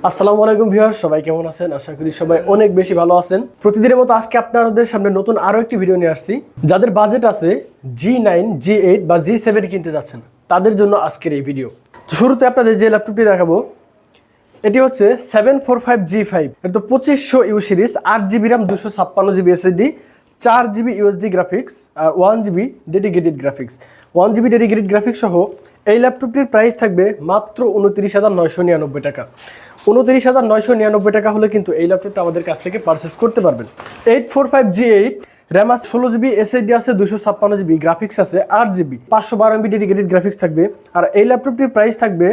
আসসালামু আলাইকুম ভিউয়ার্স, সবাই কেমন আছেন? আশা করি সবাই অনেক বেশি ভালো আছেন। প্রতিদিনের মতো আজকে আপনাদের সামনে নতুন আরো একটি ভিডিও নিয়ে আসছি। যাদের বাজেট আছে G9, G8 বা G7 কিনতে যাচ্ছেন তাদের জন্য আজকের এই ভিডিও। তো শুরুতে আপনাদের যে ল্যাপটপটি দেখাবো এটি হচ্ছে 745G5। এটা তো 2500 U series, 8GB RAM, 256GB SSD, 4GB USD graphics আর 1GB dedicated graphics. 1GB dedicated graphics সহ এই ল্যাপটপটির প্রাইস থাকবে মাত্র 29,999 টাকা। 29,999 টাকা হলে কিন্তু এই ল্যাপটপটা আমাদের কাছ থেকে পারচেস করতে পারবেন। 845G8 র্যাম আছে, 16GB SSD আছে, 256GB গ্রাফিক্স আছে, 8GB 512MB ডেডিকেটেড গ্রাফিক্স থাকবে। আর এই ল্যাপটপটির প্রাইস থাকবে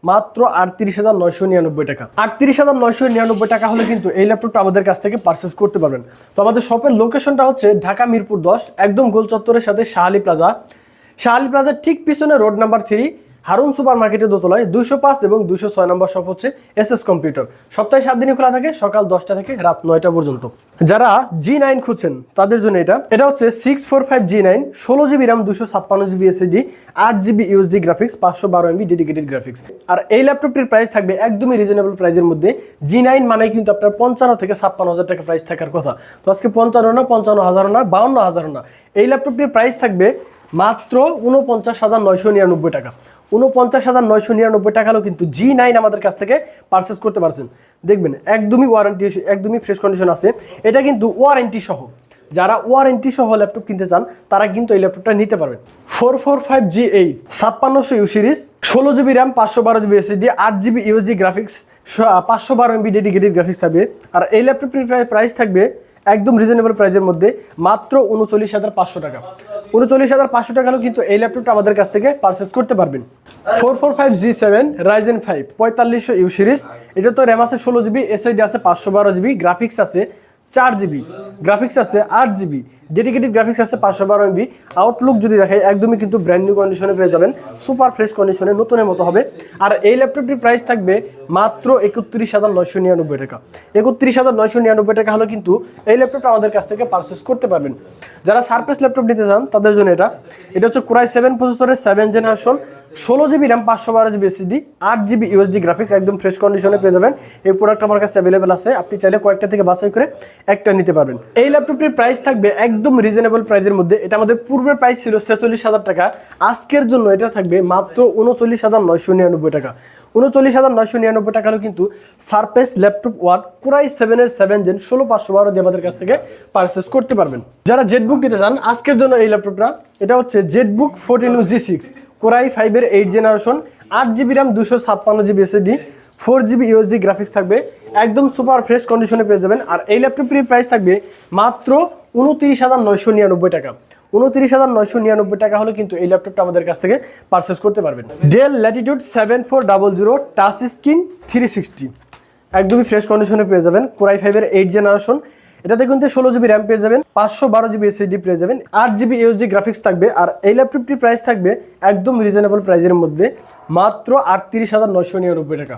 মাত্র 38,999 টাকা। 38,999 টাকা হলে কিন্তু এই ল্যাপটপটা আমাদের কাছ থেকে পারচেস করতে পারবেন। তো আমাদের শপের লোকেশনটা হচ্ছে ঢাকা মিরপুর 10, একদম গোল চত্বরের সাথে শাহালি প্লাজা। শাহালি প্লাজার ঠিক পিছনে রোড নাম্বার 3, হারুন সুপার মার্কেটের দোতলায় 205 এবং 206 নম্বর শপ হচ্ছে SS কম্পিউটার। সপ্তাহে 7 দিনই খোলা থাকে, সকাল 10টা থেকে রাত 9টা পর্যন্ত। যারা G9 খুঁজছেন তাদের জন্য এটা হচ্ছে 645G9, 16GB RAM, 256GB SSD, 8GB USD graphics, 512MB dedicated graphics. আর এই ল্যাপটপটির প্রাইস থাকবে একদমই রিজনেবল প্রাইসের মধ্যে। G9 মানে কিন্তু আপনার 55 থেকে 56,000 টাকা প্রাইস থাকার কথা। তো আজকে 55 না, 55,000 না, 52,000 না, এই ল্যাপটপটির প্রাইস থাকবে মাত্র 49,999 টাকা। 49,999 টাকা হলেও কিন্তু G9 আমাদের কাছ থেকে পারচেস করতে পারছেন। দেখবেন একদমই ওয়ারেন্টি, একদমই ফ্রেশ কন্ডিশন আছে। এটা কিন্তু ওয়ারেন্টি সহ। যারা ওয়ারেন্টি সহ ল্যাপটপ কিনতে চান তারা কিন্তু এই ল্যাপটপটা নিতে পারবেন। 445G8 5600 you series, 16GB RAM, 512GB SSD, 8GB USD graphics, 512MB dedicated graphics থাকবে। আর এই ল্যাপটপটির প্রাইস থাকবে একদম রিজনেবল প্রাইসের মধ্যে মাত্র 39,500 টাকা। 39,500 টাকা হলেও কিন্তু এই ল্যাপটপটা আমাদের কাছ থেকে পারচেস করতে পারবেন। 445G7 Ryzen 5 4500 ইউ সিরিজ, এটা তো র্যাম আছে, 16GB SSD আছে, 512GB গ্রাফিক্স আছে, 4GB গ্রাফিক্স আছে, 8GB ডেডিকেটেড গ্রাফিক্স আছে, 512MB। আউটলুক যদি দেখাই একদমই কিন্তু ব্র্যান্ড নিউ কন্ডিশনে পেয়ে যাবেন, সুপার ফ্রেশ কন্ডিশনে, নতুনের মতো হবে। আর এই ল্যাপটপটির প্রাইস থাকবে মাত্র 31,999 টাকা। 31,999 টাকা হলে কিন্তু এই ল্যাপটপটা আমাদের কাছ থেকে পারচেস করতে পারবেন। যারা সারফেস ল্যাপটপ নিতে চান তাদের জন্য এটা হচ্ছে Core i7 প্রসেসরের 7th generation, 16GB RAM, 512GB SSD, 8GB USD graphics, একদম ফ্রেশ কন্ডিশনে পেয়ে যাবেন। এই প্রোডাক্ট আমার কাছে অ্যাভেলেবেল আছে, আপনি চাইলে কয়েকটা থেকে বাছাই করে একটা নিতে পারবেন। এই ল্যাপটপটির প্রাইস থাকবে একদম রিজনেবল প্রাইসের মধ্যে। এটা আমাদের পূর্বের প্রাইস ছিল 46,000 টাকা, আজকের জন্য এটা থাকবে মাত্র 39,999 টাকা। 39,999 টাকা হলেও কিন্তু surface laptop one Core i7 এর 7th জেন 16512 দিয়ে আমাদের কাছ থেকে পারচেস করতে পারবেন। যারা জেটবুক নিতে চান আজকের জন্য এই ল্যাপটপটা, এটা হচ্ছে জেটবুক 14 G6 Core i5 এর 8th generation, 8GB RAM, 256GB SSD, 4GB USD graphics থাকবে, একদম সুপার ফ্রেশ কন্ডিশনে পেয়ে যাবেন। আর এই ল্যাপটপটির প্রাইস থাকবে মাত্র 29,999 টাকা। 29,999 টাকা হলে কিন্তু এই ল্যাপটপটা আমাদের কাছ থেকে পারচেস করতে পারবেন। Dell Latitude 7400 টাচ স্ক্রিন 360, একদমই ফ্রেশ কন্ডিশনে পেয়ে যাবেন। Core i5 এর 8th জেনারেশন, এটাতে কিন্তু 16GB RAM পেয়ে যাবেন, 512GB SSD পেয়ে যাবেন, 8GB USD গ্রাফিক্স থাকবে। আর এই ল্যাপটপটির প্রাইস থাকবে একদম রিজনেবল প্রাইসের মধ্যে মাত্র 38,999 টাকা।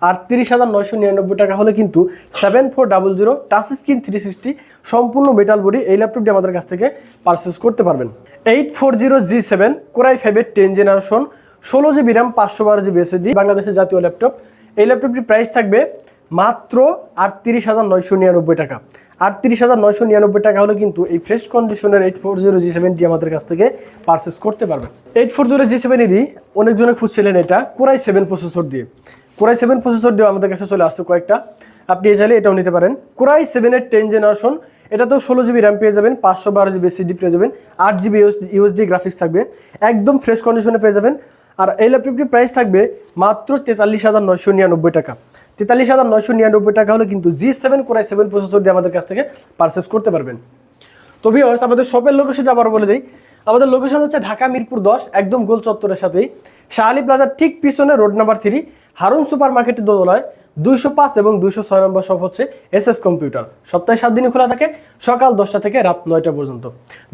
38,999 টাকা হলে কিন্তু 7400 টাচ স্ক্রিন 360 সম্পূর্ণ মেটাল বডি এই ল্যাপটপটি আমাদের কাছ থেকে পারচেস করতে পারবেন। 840G7 Core i5 এর 10th generation, 16GB RAM, 512GB SSD, বাংলাদেশের জাতীয় ল্যাপটপ। এই ল্যাপটপটির প্রাইস থাকবে মাত্র 38,999 টাকা। 38,999 টাকা হলে কিন্তু এই ফ্রেশ কন্ডিশনের 840G7টি আমাদের কাছ থেকে পারচেস করতে পারবেন। 840G7 এরই অনেকজনে খুঁজছিলেন এটা Core i7 প্রসেসর দিয়ে। Core i7 প্রসেসর দিয়ে আমাদের কাছে চলে আসছে কয়েকটা, আপনি চাইলে এটাও নিতে পারেন। Core i7 এর 10th জেনারেশন, এটাতেও 16GB RAM পেয়ে যাবেন, 512GB SSD পেয়ে যাবেন, 8GB USD গ্রাফিক্স থাকবে, একদম ফ্রেশ কন্ডিশনে পেয়ে যাবেন। আর এই ল্যাপটপটির প্রাইস থাকবে মাত্র 43,999 টাকা। 43,999 টাকা হলে কিন্তু G7 Core i7 প্রসেসর দিয়ে আমাদের কাছ থেকে পারচেস করতে পারবেন। তো ভিউয়ার্স, আমাদের শপের লোকেশনটা আবার বলে দিই। আমাদের লোকেশন হচ্ছে ঢাকা মিরপুর 10, একদম গোল চত্বরের সাথেই শাহালি প্লাজার ঠিক পিছনে রোড নাম্বার 3, হারুন সুপার মার্কেটের দোতলায় 205 এবং 206 নম্বর শপ হচ্ছে SS কম্পিউটার। সপ্তাহে 7 দিনই খোলা থাকে, সকাল 10টা থেকে রাত 9টা পর্যন্ত।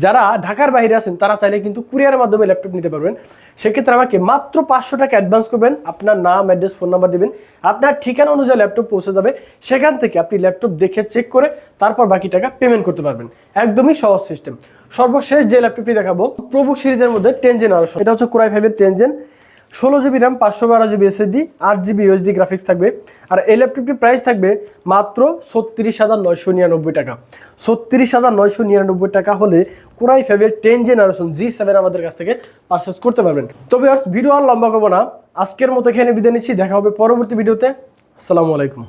যারা ঢাকার বাইরে আছেন তারা চাইলে কিন্তু কুরিয়ারের মাধ্যমে ল্যাপটপ নিতে পারবেন। সেক্ষেত্রে আমাকে মাত্র 500 টাকা অ্যাডভান্স করবেন, আপনার নাম, অ্যাড্রেস, ফোন নাম্বার দিবেন, আপনার ঠিকানা অনুযায়ী ল্যাপটপ পৌঁছে যাবে। সেখান থেকে আপনি ল্যাপটপ দেখে চেক করে তারপর বাকি টাকা পেমেন্ট করতে পারবেন। একদমই সহজ সিস্টেম। সর্বশেষ যে ল্যাপটপটি দেখাবো প্রবুক সিরিজের মধ্যে 10th জেনারেশন, এটা হচ্ছে Core i5 এর 10th gen, 16 GB RAM, 512 GB SSD, 8 GB USD graphics থাকবে। আর এই ল্যাপটপটির প্রাইস থাকবে মাত্র 36,999 টাকা। 36,999 টাকা হলে কোরাই 5 10 জেনারেশন G7 আমাদের কাছ থেকে পারচেস করতে পারবেন। তো ভিউয়ার্স, ভিডিও আর লম্বা করবো না, আজকের মতো এখানে বিদায় নিচ্ছি। দেখা হবে পরবর্তী ভিডিওতে। আসসালামু আলাইকুম।